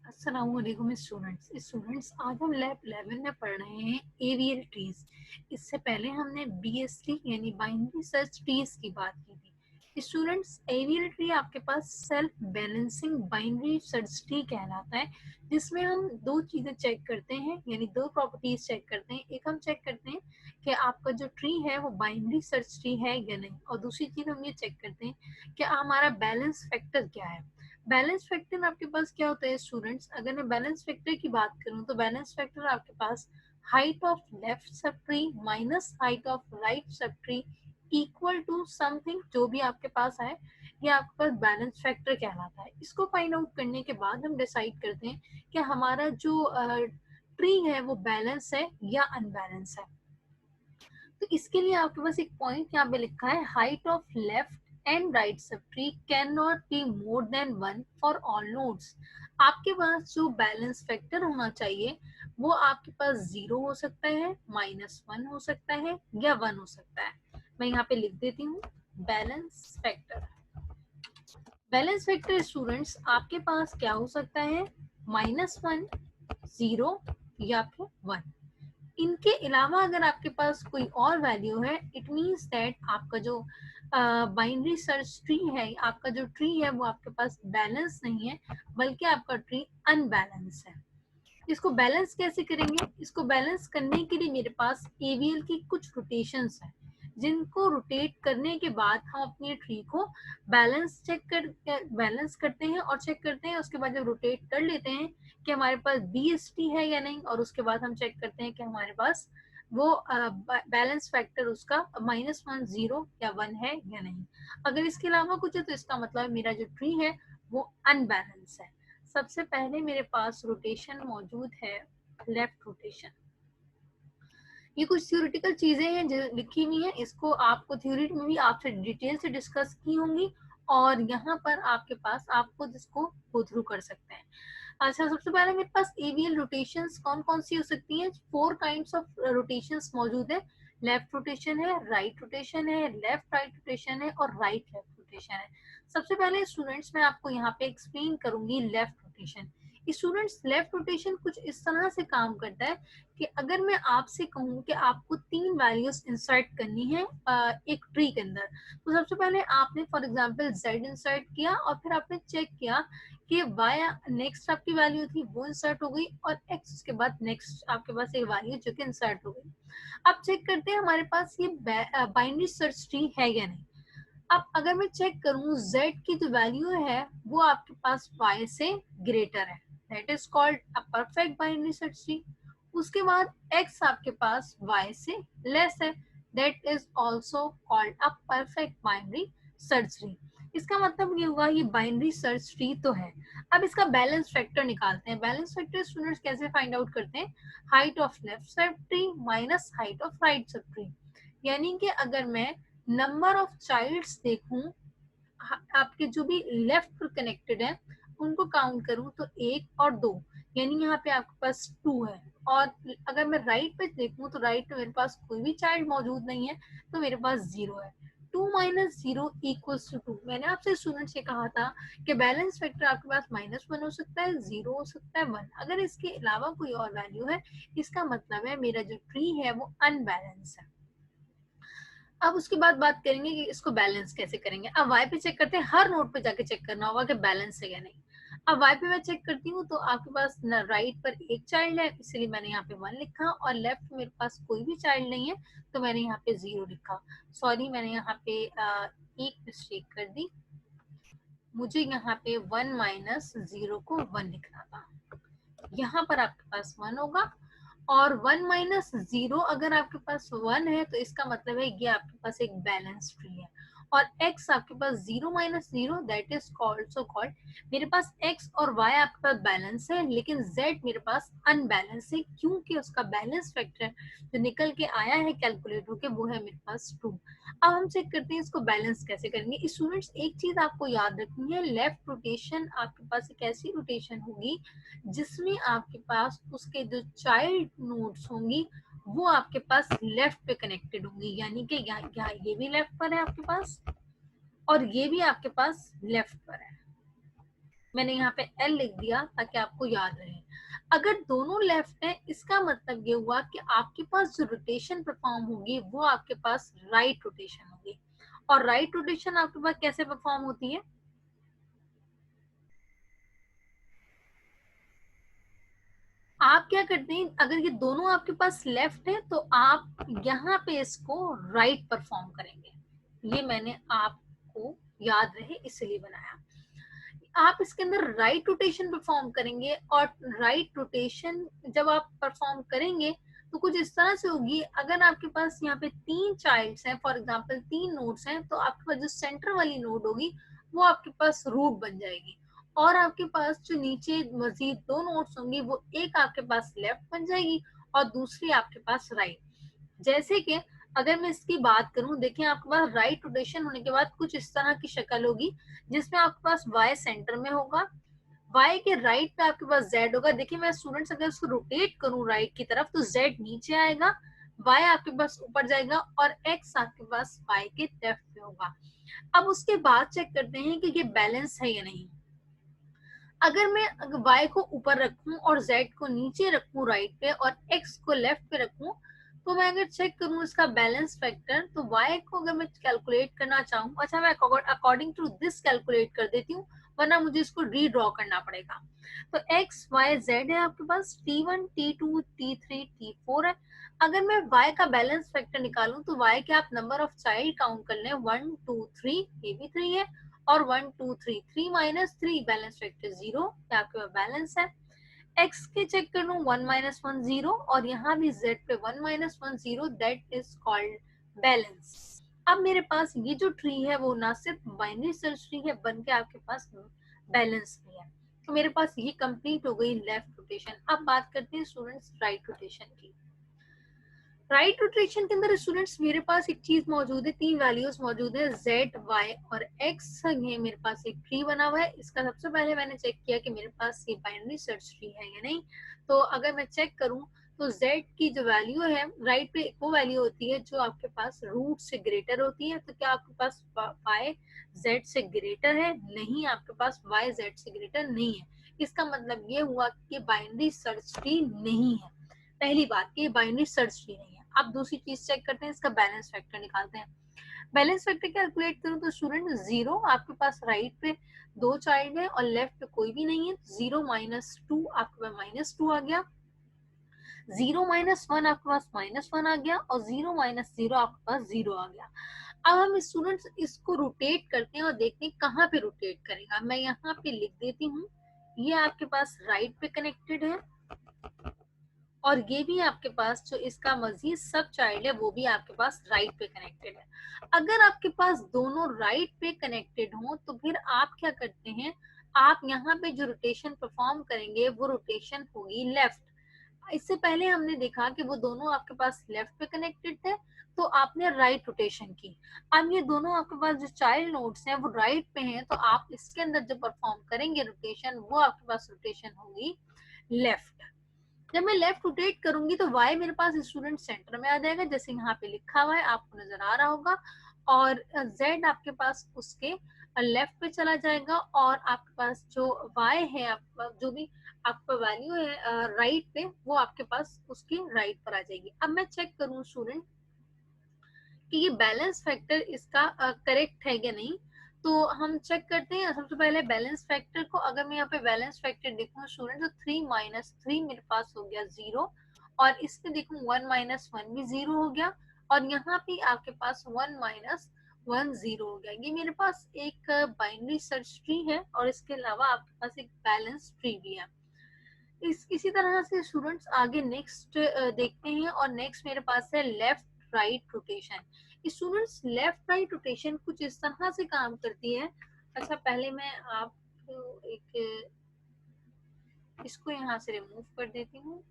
अस्सलामुअलैकुम स्टूडेंट्स आज हम लैब 11 में पढ़ रहे हैं एवियल ट्रीज। इससे पहले हमने बीएसटी यानी बाइनरी सर्च ट्रीज की बात की थी। स्टूडेंट्स, एवियल ट्री आपके पास self balancing binary search tree कहलाता है, जिसमें हम दो चीजें चेक करते हैं यानी दो प्रॉपर्टीज चेक करते हैं। एक हम चेक करते हैं कि आपका जो ट्री है वो बाइनरी सर्च ट्री है या नहीं, और दूसरी चीज हम ये चेक करते हैं कि हमारा बैलेंस फैक्टर क्या है। बैलेंस फैक्टर आपके पास क्या होता है स्टूडेंट्स? अगर मैं बैलेंस फैक्टर की बात करूं तो बैलेंस फैक्टर आपके पास height of left sub tree minus height of right सब ट्री इक्वल टू समथिंग, जो भी आपके पास है ये आपके पास बैलेंस फैक्टर कहलाता है। इसको फाइंड आउट करने के बाद हम डिसाइड करते हैं कि हमारा जो ट्री है वो बैलेंस है या अनबैलेंस है। तो इसके लिए आपके पास एक पॉइंट यहाँ पे लिखा है, height of left and right sub tree can not be more than 1 for all nodes. आपके पास जो बैलेंस फैक्टर होना चाहिए वो आपके पास 0 हो सकता है, -1 हो सकता है या 1 हो सकता है। मैं यहाँ पे लिख देती हूँ balance factor. Balance factor students आपके पास क्या हो सकता है, -1, 0 या फिर 1। इनके अलावा अगर आपके पास कोई और वैल्यू है, इट मींस दैट आपका जो बाइनरी सर्च ट्री है, आपका जो ट्री है वो आपके पास बैलेंस नहीं है, बल्कि आपका ट्री अनबैलेंस है। इसको बैलेंस कैसे करेंगे? इसको बैलेंस करने के लिए मेरे पास एवीएल की कुछ रोटेशंस है, जिनको रोटेट करने के बाद हम अपने ट्री को बैलेंस करते हैं और चेक करते हैं। उसके बाद जब रोटेट कर लेते हैं कि हमारे पास बीएसटी है या नहीं, और उसके बाद हम चेक करते हैं कि हमारे पास वो बैलेंस फैक्टर उसका -1, 0 या 1 है या नहीं। अगर इसके अलावा कुछ है तो इसका मतलब मेरा जो ट्री है वो अनबैलेंस है। सबसे पहले मेरे पास रोटेशन मौजूद है, लेफ्ट रोटेशन। ये कुछ थ्योरेटिकल चीजें हैं जो लिखी हुई हैं, इसको आपको थ्योरी में भी आपसे डिटेल से डिस्कस की होंगी, और यहाँ पर आपके पास आपको जिसको गो थ्रू कर सकते हैं। अच्छा, सबसे पहले मेरे पास एवियल रोटेशंस कौन कौन सी हो सकती हैं? 4 काइंड्स ऑफ रोटेशंस मौजूद है। लेफ्ट रोटेशन है, राइट रोटेशन है, लेफ्ट राइट रोटेशन है और राइट लेफ्ट रोटेशन है। सबसे पहले स्टूडेंट्स मैं आपको यहाँ पे एक्सप्लेन करूंगी left rotation. Students, left rotation कुछ इस तरह से काम करता है कि अगर मैं आपसे कहूँ कि आपको 3 वैल्यूज इंसर्ट करनी है एक ट्री के अंदर, तो सबसे पहले आपने फॉर एग्जांपल z इंसर्ट किया और फिर आपने चेक किया कि y नेक्स्ट आपकी वैल्यू थी वो इंसर्ट हो गई, और x उसके बाद नेक्स्ट आपके पास एक वैल्यू जो कि इंसर्ट हो गई। अब चेक करते हैं हमारे पास ये बाइनरी सर्च ट्री है या नहीं। अब अगर मैं चेक करूं z की जो वैल्यू है वो आपके पास y से ग्रेटर है, that is called a perfect binary search tree. उसके बाद x आपके पास y से लेस है, that is also called a perfect binary search tree. इसका मतलब ये हुआ ये बाइनरी सर्च ट्री तो है। अब इसका बैलेंस फैक्टर निकालते हैं। बैलेंस फैक्टर स्टूडेंट्स कैसे फाइंड आउट करते हैं? Height of left sub tree minus height of right sub tree. यानी कि अगर मैं नंबर ऑफ चाइल्ड्स देखूं, आपके जो भी लेफ्ट पर कनेक्टेड है उनको काउंट करूं तो 1 और 2, यानी यहाँ पे आपके पास 2 है। और अगर मैं राइट पे देखूं तो राइट पे मेरे पास कोई भी चाइल्ड मौजूद नहीं है, तो मेरे पास 0 है। 2 माइनस 0 इक्वल्स टू 2। मैंने आपसे स्टूडेंट से कहा था कि बैलेंस फैक्टर आपके पास -1 हो सकता है, 0 हो सकता है, 1। अगर इसके अलावा कोई और वैल्यू है, इसका मतलब है मेरा जो ट्री है वो अनबैलेंस है। अब उसके बाद बात करेंगे कि इसको बैलेंस कैसे करेंगे। अब वाई पे चेक करते हैं, हर नोड पे जाके चेक करना होगा कि बैलेंस है या नहीं। अब वाई पे मैं चेक करती हूँ तो आपके पास न राइट पर एक चाइल्ड है, इसलिए मैंने यहाँ पे 1 लिखा, और लेफ्ट मेरे पास कोई भी चाइल्ड नहीं है तो मैंने यहाँ पे 0 लिखा। सॉरी, मैंने यहाँ पे एक मिस्टेक कर दी, मुझे यहाँ पे 1 माइनस 0 को 1 लिखना था। यहाँ पर आपके पास 1 होगा, और 1 माइनस 0 अगर आपके पास 1 है तो इसका मतलब है ये आपके पास एक बैलेंस ट्री है। और x आपके पास 0 minus 0 that is called so called, मेरे पास x और y आपके पास बैलेंस है, लेकिन z मेरे पास अनबैलेंस है, क्योंकि उसका बैलेंस फैक्टर जो निकल के आया है कैलकुलेटर के वो है मेरे पास 2। अब हम चेक करते हैं इसको बैलेंस कैसे करेंगे। स्टूडेंट्स, एक चीज आपको याद रखनी है, लेफ्ट रोटेशन आपके पास एक ऐसी रोटेशन होगी जिसमें आपके पास उसके जो चाइल्ड नोड्स होंगी वो आपके पास लेफ्ट पे कनेक्टेड होंगी, यानी कि यहाँ ये भी लेफ्ट पर है आपके पास और ये भी आपके पास लेफ्ट पर है। मैंने यहाँ पे L लिख दिया ताकि आपको याद रहे। अगर दोनों लेफ्ट है, इसका मतलब ये हुआ कि आपके पास जो रोटेशन परफॉर्म होगी वो आपके पास राइट रोटेशन होगी। और राइट रोटेशन आपके पास कैसे परफॉर्म होती है? आप क्या करते हैं, अगर ये दोनों आपके पास लेफ्ट है तो आप यहाँ पे इसको राइट परफॉर्म करेंगे। ये मैंने आपको याद रहे इसलिए बनाया। आप इसके अंदर राइट रोटेशन परफॉर्म करेंगे, और राइट रोटेशन जब आप परफॉर्म करेंगे तो कुछ इस तरह से होगी। अगर आपके पास यहाँ पे 3 चाइल्ड्स हैं, फॉर एग्जांपल 3 नोड्स हैं, तो आपके पास जो सेंटर वाली नोड होगी वो आपके पास रूट बन जाएगी, और आपके पास जो नीचे मजीद 2 नोड्स होंगी वो एक आपके पास लेफ्ट बन जाएगी और दूसरी आपके पास राइट। जैसे कि अगर मैं इसकी बात करूं, देखिए आपके पास राइट रोटेशन होने के बाद कुछ इस तरह की शक्ल होगी, जिसमें आपके पास y सेंटर में होगा, y के राइट पे आपके पास z होगा। देखिए मैं स्टूडेंट्स अगर उसको रोटेट करूं राइट की तरफ तो z नीचे आएगा, y आपके पास ऊपर जाएगा, और x आपके पास y के लेफ्ट पे होगा। अब उसके बाद चेक करते हैं कि ये बैलेंस है या नहीं। अगर मैं y को ऊपर रखूं और z को नीचे रखूं राइट पे, और x को लेफ्ट पे रखूं, तो मैं अगर चेक करूं इसका बैलेंस फैक्टर, तो y को अगर मैं कैलकुलेट करना चाहूँ, अच्छा मैं अकॉर्डिंग टू दिस कैलकुलेट कर देती हूँ, वरना मुझे इसको रीड्रॉ करना पड़ेगा। तो x y z है आपके पास, t1 t2 t3 t4 है। अगर मैं y का बैलेंस फैक्टर निकालूं तो y के आप नंबर ऑफ चाइल्ड काउंट कर लें, 1 2 3, ये भी 3 है, और 1 2 3, 3 माइनस 3 बैलेंस फैक्टर 0, आपके पास बैलेंस है। x के चेक कर लूं, 1 माइनस 1 0, और यहाँ भी z पे 1 minus 1 0, that is called balance. अब मेरे पास ये जो ट्री है वो ना सिर्फ बाइनरी सर्च ट्री है, बन के आपके पास बैलेंस भी है। तो मेरे पास ये कंप्लीट हो गई लेफ्ट रोटेशन। अब बात करते हैं स्टूडेंट्स राइट रोटेशन की। राइट रोटेशन के अंदर स्टूडेंट्स मेरे पास एक चीज मौजूद है, 3 वैल्यूज मौजूद है, z y और x। ये मेरे पास एक ट्री बना हुआ है। इसका सबसे पहले मैंने चेक किया कि मेरे पास ये बाइनरी सर्च ट्री है या नहीं। तो अगर मैं चेक करूं तो z की जो वैल्यू है राइट पे, वो वैल्यू होती है जो आपके पास रूट से ग्रेटर होती है। तो क्या आपके पास y z से ग्रेटर है? नहीं, आपके पास y z से ग्रेटर नहीं है। इसका मतलब ये हुआ कि बाइनरी सर्च ट्री नहीं है। पहली बात कि ये बाइनरी सर्च ट्री नहीं है। अब दूसरी चीज चेक करते हैं, इसका बैलेंस फैक्टर निकालते हैं। बैलेंस फैक्टर कैलकुलेट करूं तो स्टूडेंट 0, आपके पास राइट पे 2 चाइल्ड है और लेफ्ट पे कोई भी नहीं है, 0 माइनस 2 आपके पास माइनस 2 आ गया, 0 माइनस 1 आपके पास माइनस 1 आ गया, और 0 माइनस 0 आपके पास 0 आ गया। अब हम स्टूडेंट्स इसको रोटेट करते हैं और देखते हैं कहाँ पे रोटेट करेगा। मैं यहाँ पे लिख देती हूँ, ये आपके पास राइट पे कनेक्टेड है, और ये भी आपके पास जो इसका मजीद सब चाइल्ड है वो भी आपके पास राइट पे कनेक्टेड है। अगर आपके पास दोनों राइट पे कनेक्टेड हो तो फिर आप क्या करते हैं, आप यहाँ पे जो रोटेशन परफॉर्म करेंगे वो रोटेशन होगी लेफ्ट। इससे पहले हमने देखा कि वो दोनों आपके पास लेफ्ट पे कनेक्टेड थे, तो आपने राइट रोटेशन की। अब ये दोनों आपके पास जो चाइल्ड नोड्स हैं वो राइट पे हैं, तो आप इसके अंदर जब परफॉर्म करेंगे रोटेशन, वो आपके पास रोटेशन होगी लेफ्ट। जब मैं लेफ्ट रोटेट करूंगी तो y मेरे पास स्टूडेंट सेंटर में आ जाएगा, जैसे यहाँ पे लिखा हुआ है आपको नजर आ रहा होगा, और z आपके पास उसके लेफ्ट पे चला जाएगा, और आपके पास जो y है, आपका जो भी आपका वैल्यू है राइट पे, वो आपके पास उसके राइट पर आ जाएगी। अब मैं चेक करूँ स्टूडेंट कि ये बैलेंस फैक्टर इसका करेक्ट है या नहीं। तो हम चेक करते हैं सबसे पहले बैलेंस फैक्टर को। अगर मैं यहाँ पे बैलेंस फैक्टर देखूँ स्टूडेंट, तो 3 माइनस 3 मेरे पास हो गया 0, और इसमें देखूँ 1 माइनस 1 भी 0 हो गया, और यहाँ पे आपके पास 1 माइनस 1 0 हो गया। ये मेरे पास एक बाइनरी सर्च ट्री है, और इसके अलावा आपके पास एक बैलेंस ट्री भी है। इसी तरह से स्टूडेंट्स आगे नेक्स्ट देखते हैं, और नेक्स्ट मेरे पास है left right rotation. Students left right rotation कुछ इस तरह से काम करती है। अच्छा पहले मैं आपको एक इसको यहाँ से रिमूव कर देती हूँ।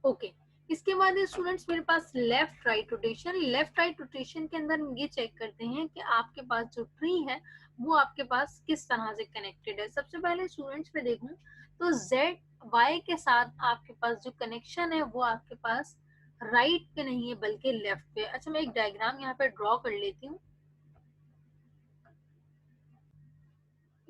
ओके, इसके बाद स्टूडेंट्स मेरे पास left right rotation. Left right rotation के अंदर हम ये चेक करते हैं कि आपके पास जो ट्री है वो आपके पास किस तरह से कनेक्टेड है। सबसे पहले स्टूडेंट्स पे देखूं तो z y के साथ आपके पास जो कनेक्शन है वो आपके पास राइट पे नहीं है बल्कि लेफ्ट पे। अच्छा मैं एक डायग्राम यहाँ पे ड्रॉ कर लेती हूँ।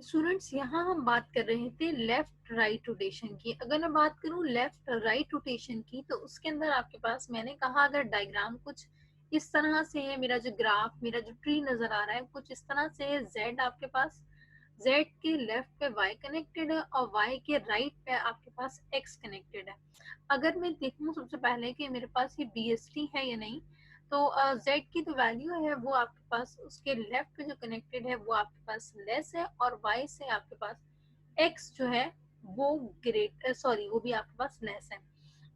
स्टूडेंट्स यहाँ हम बात कर रहे थे लेफ्ट राइट रोटेशन की। अगर मैं बात करूँ लेफ्ट राइट रोटेशन की, तो उसके अंदर आपके पास मैंने कहा अगर डायग्राम कुछ इस तरह से है, मेरा जो ग्राफ, मेरा जो ट्री नजर आ रहा है कुछ इस तरह से है। जेड आपके पास, जेड के लेफ्ट पे वाई कनेक्टेड है और वाई के राइट पे आपके पास एक्स कनेक्टेड है। अगर मैं देखूँ सबसे पहले कि मेरे पास ये बी एस टी है या नहीं, तो z की जो वैल्यू है वो आपके पास उसके लेफ्ट पे जो कनेक्टेड है वो आपके पास लेस है, और y से आपके पास x जो है वो ग्रेट सॉरी वो भी आपके पास लेस है।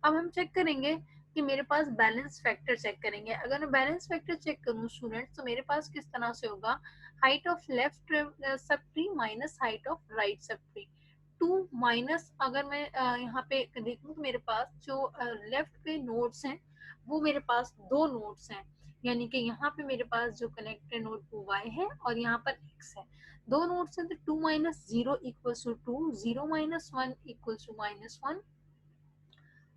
अब हम चेक करेंगे कि मेरे पास बैलेंस फैक्टर चेक करेंगे। अगर मैं बैलेंस फैक्टर चेक करूं स्टूडेंट्स, तो मेरे पास किस तरह से होगा, height of left sub tree minus height of right sub tree, two minus, अगर मैं यहाँ पे देखूं तो मेरे पास जो लेफ्ट पे नोड्स हैं वो मेरे पास दो नोड्स हैं, यानी कि यहाँ पे मेरे पास जो कनेक्टेड नोड वो y है और यहाँ पर x है। दो नोड्स हैं तो 2 minus zero equals to 2, 0 minus 1 equals to minus 1,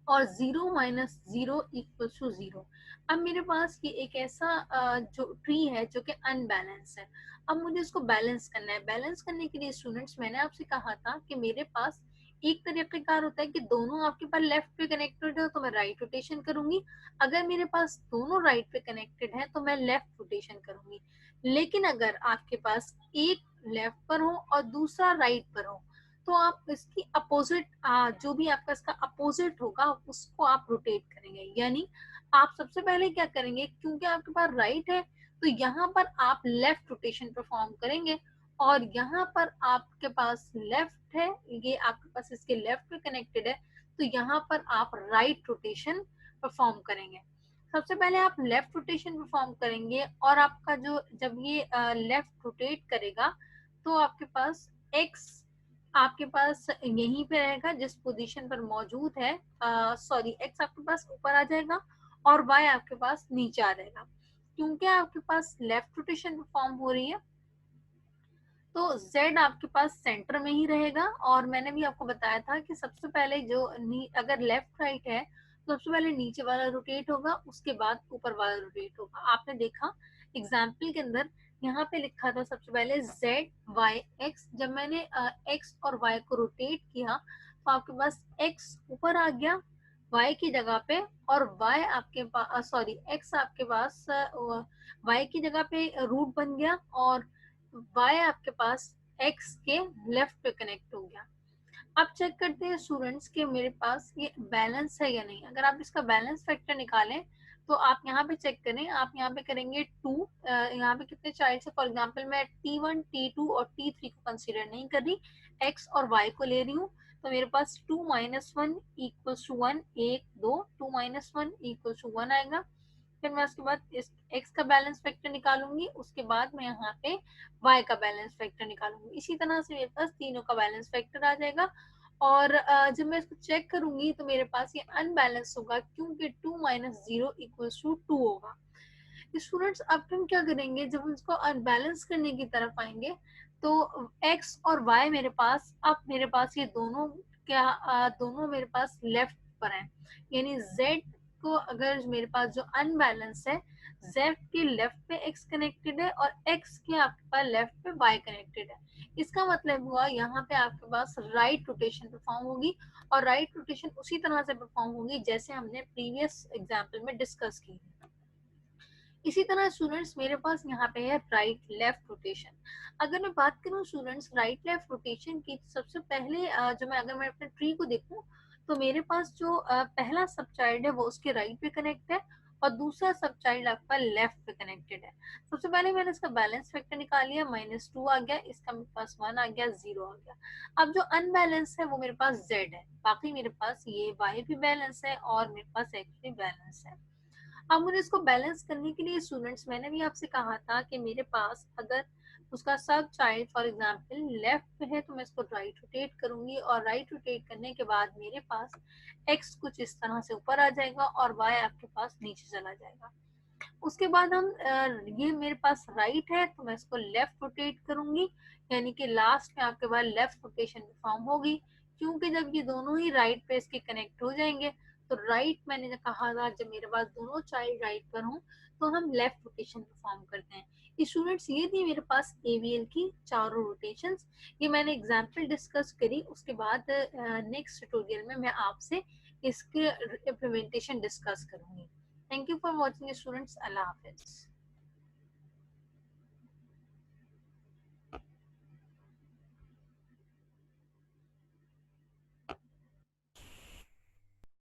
और 0 माइनस 0 इक्वल्स टू 0। अब मेरे पास ये एक ऐसा जो ट्री है जो कि अनबैलेंस है। अब मुझे इसको बैलेंस करना है। बैलेंस करने के लिए स्टूडेंट्स मैंने आपसे कहा था कि मेरे पास एक तरीकेकार होता है कि दोनों आपके पास लेफ्ट पे कनेक्टेड है तो मैं राइट रोटेशन करूंगी, अगर मेरे पास दोनों राइट पे कनेक्टेड है तो मैं लेफ्ट रोटेशन करूंगी। लेकिन अगर आपके पास एक लेफ्ट पर हो और दूसरा राइट पर हो, तो आप इसकी अपोजिट जो भी आपका इसका अपोजिट होगा उसको आप रोटेट करेंगे। यानी आप सबसे पहले क्या करेंगे, क्योंकि आपके पास राइट है तो यहाँ पर आप लेफ्ट रोटेशन परफॉर्म करेंगे, और यहाँ पर आपके पास लेफ्ट है, ये आपके पास इसके लेफ्ट पे कनेक्टेड है, तो यहाँ पर आप राइट रोटेशन परफॉर्म करेंगे। सबसे पहले आप लेफ्ट रोटेशन परफॉर्म करेंगे, और आपका जो जब ये लेफ्ट रोटेट करेगा तो आपके पास एक्स आपके पास यहीं पे रहेगा जिस पोजीशन पर मौजूद है, सॉरी एक्स आपके पास ऊपर आ जाएगा और वाई आपके पास नीचे आ जाएगा। क्योंकि आपके पास लेफ्ट रोटेशन परफॉर्म हो रही है तो z आपके पास सेंटर में ही रहेगा। और मैंने भी आपको बताया था कि सबसे पहले जो अगर लेफ्ट राइट है तो सबसे पहले नीचे वाला रोटेट होगा, उसके बाद ऊपर वाला रोटेट होगा। आपने देखा एग्जाम्पल के अंदर यहाँ पे लिखा था सबसे पहले z y x, जब मैंने x और y को रोटेट किया तो आपके पास x ऊपर आ गया y की जगह पे, और y आपके पास सॉरी x आपके पास y की जगह पे रूट बन गया, और y आपके पास x के लेफ्ट पे कनेक्ट हो गया। अब चेक करते हैं स्टूडेंट्स कि मेरे पास ये बैलेंस है या नहीं। अगर आप इसका बैलेंस फैक्टर निकालें तो आप यहाँ पे चेक करें, आप यहाँ पे करेंगे 2, यहाँ पे कितने चाइल्ड है, फॉर एग्जांपल मैं T1 T2 और T3 को कंसीडर नहीं कर रही, x और y को ले रही हूँ, तो मेरे पास 2 minus 1 equals to 1, 1 2, 2 minus 1 equals to 1 आएगा। फिर मैं उसके बाद इस x का बैलेंस फैक्टर निकालूंगी, उसके बाद मैं यहाँ पे y का बैलेंस फैक्टर निकालूंगी। इसी तरह से मेरे पास तीनों का बैलेंस फैक्टर आ जाएगा, और जब मैं इसको चेक करूंगी तो मेरे पास ये अनबैलेंस होगा क्योंकि 2 माइनस 0 इक्वल्स टू 2 होगा। स्टूडेंट्स अब हम क्या करेंगे, जब हम इसको अनबैलेंस करने की तरफ आएंगे तो x और y मेरे पास, अब मेरे पास ये दोनों क्या दोनों मेरे पास लेफ्ट पर हैं, यानी z को अगर मेरे पास जो अनबैलेंस है, z के लेफ्ट पे x कनेक्टेड है और x के आपके पास लेफ्ट पे y कनेक्टेड है। इसका मतलब हुआ यहाँ पे आपके पास राइट रोटेशन परफॉर्म होगी, और राइट रोटेशन उसी तरह से परफॉर्म होगी जैसे हमने प्रीवियस एग्जाम्पल में डिस्कस की। इसी तरह स्टूडेंट्स मेरे पास यहाँ पे है राइट लेफ्ट रोटेशन। अगर मैं बात करूँ स्टूडेंट्स राइट लेफ्ट रोटेशन की, सबसे पहले जो मैं अगर मैं अपने ट्री को देखूँ तो मेरे पास जो पहला सब चाइल्ड है वो उसके राइट पे कनेक्ट है, और दूसरा सब चाइल्ड आपका लेफ्ट पे कनेक्टेड है। सबसे पहले मैंने इसका बैलेंस फैक्टर निकाल लिया, -2 आ गया, इसका मेरे पास 1 आ गया, 0 आ गया। अब जो अनबैलेंस है वो मेरे पास z है, बाकी मेरे पास ये y भी बैलेंस है और मेरे पास x भी बैलेंस है। अब मुझे इसको बैलेंस करने के लिए स्टूडेंट्स मैंने भी आपसे कहा था कि मेरे पास अगर उसका सब चाइल्ड फॉर एग्जांपल लेफ्ट पे है तो मैं इसको राइट रोटेट करूंगी, और राइट रोटेट करने के बाद मेरे पास x कुछ इस तरह से ऊपर आ जाएगा और y आपके पास नीचे चला जाएगा। उसके बाद हम ये मेरे पास राइट है तो मैं इसको लेफ्ट रोटेट करूंगी, यानी कि लास्ट में आपके पास लेफ्ट रोटेशन फॉर्म होगी, क्योंकि जब ये दोनों ही राइट पे इसके कनेक्ट हो जाएंगे तो राइट मैंने जो कहा था जब मेरे पास दोनों चाइल्ड राइट पर हों तो हम लेफ्ट रोटेशन परफॉर्म करते हैं। स्टूडेंट्स ये थी मेरे पास एवीएल की चारों रोटेशंस, ये मैंने एग्जांपल डिस्कस करी। उसके बाद नेक्स्ट ट्यूटोरियल में मैं आपसे इसके इम्प्लीमेंटेशन डिस्कस करूंगी। Thank you for watching students, Allah Hafiz.